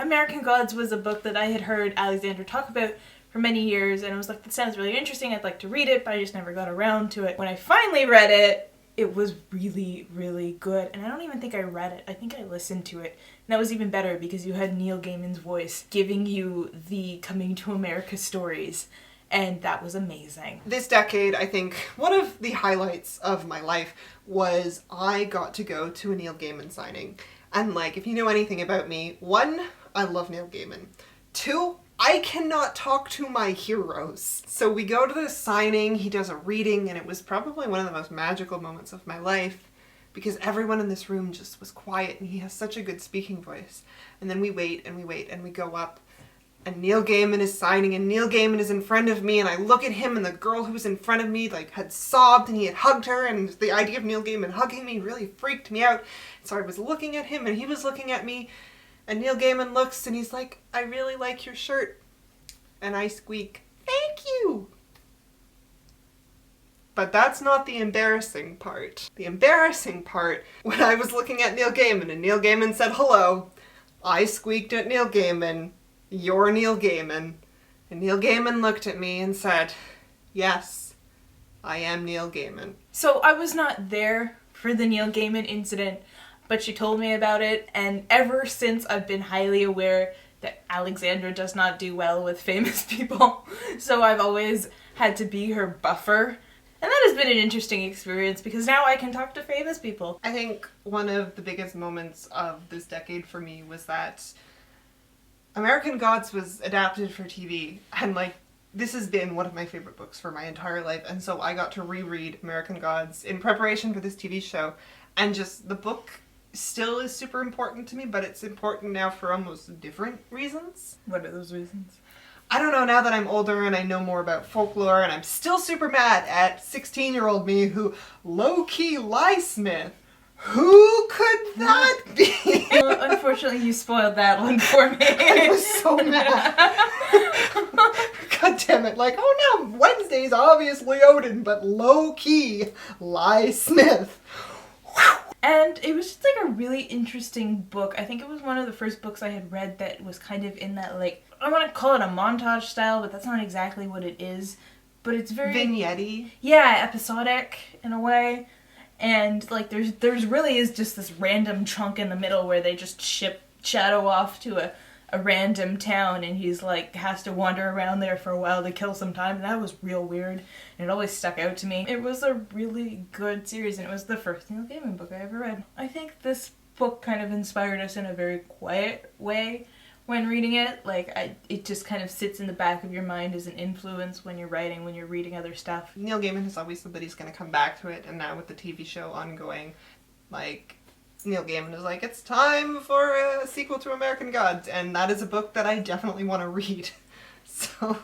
American Gods was a book that I had heard Alexandra talk about for many years, and I was like, that sounds really interesting, I'd like to read it, but I just never got around to it. When I finally read it, it was really, really good, and I don't even think I read it. I think I listened to it, and that was even better because you had Neil Gaiman's voice giving you the Coming to America stories, and that was amazing. This decade, I think, one of the highlights of my life was I got to go to a Neil Gaiman signing. And like, if you know anything about me, 1, I love Neil Gaiman. 2, I cannot talk to my heroes. So we go to this signing, he does a reading, and it was probably one of the most magical moments of my life because everyone in this room just was quiet and he has such a good speaking voice. And then we wait and we wait and we go up and Neil Gaiman is signing and Neil Gaiman is in front of me and I look at him and the girl who was in front of me like had sobbed and he had hugged her and the idea of Neil Gaiman hugging me really freaked me out. So I was looking at him and he was looking at me. And Neil Gaiman looks and he's like, I really like your shirt. And I squeak, thank you. But that's not the embarrassing part. The embarrassing part, when I was looking at Neil Gaiman and Neil Gaiman said hello, I squeaked at Neil Gaiman, you're Neil Gaiman. And Neil Gaiman looked at me and said, yes, I am Neil Gaiman. So I was not there for the Neil Gaiman incident, but she told me about it, and ever since I've been highly aware that Alexandra does not do well with famous people, so I've always had to be her buffer. And that has been an interesting experience because now I can talk to famous people. I think one of the biggest moments of this decade for me was that American Gods was adapted for TV, and like, this has been one of my favorite books for my entire life, and so I got to reread American Gods in preparation for this TV show, and just the book still is super important to me, but it's important now for almost different reasons. What are those reasons? I don't know, now that I'm older and I know more about folklore, and I'm still super mad at 16-year-old me who low-key liesmith. Who could that be? Well, unfortunately, you spoiled that one for me. I was so mad. God damn it. Like, oh no, Wednesday's obviously Odin, but low-key liesmith. And it was just like a really interesting book. I think it was one of the first books I had read that was kind of in that, like, I want to call it a montage style, but that's not exactly what it is. But it's very... vignette-y. Yeah, episodic in a way. And like there's really is just this random chunk in the middle where they just ship Shadow off to a random town and he's like has to wander around there for a while to kill some time, and that was real weird and it always stuck out to me. It was a really good series and it was the first Neil Gaiman book I ever read. I think this book kind of inspired us in a very quiet way when reading it. Like it just kind of sits in the back of your mind as an influence when you're writing, when you're reading other stuff. Neil Gaiman has always said that he's going to come back to it, and now with the TV show ongoing, like, Neil Gaiman is like, it's time for a sequel to American Gods, and that is a book that I definitely want to read. So...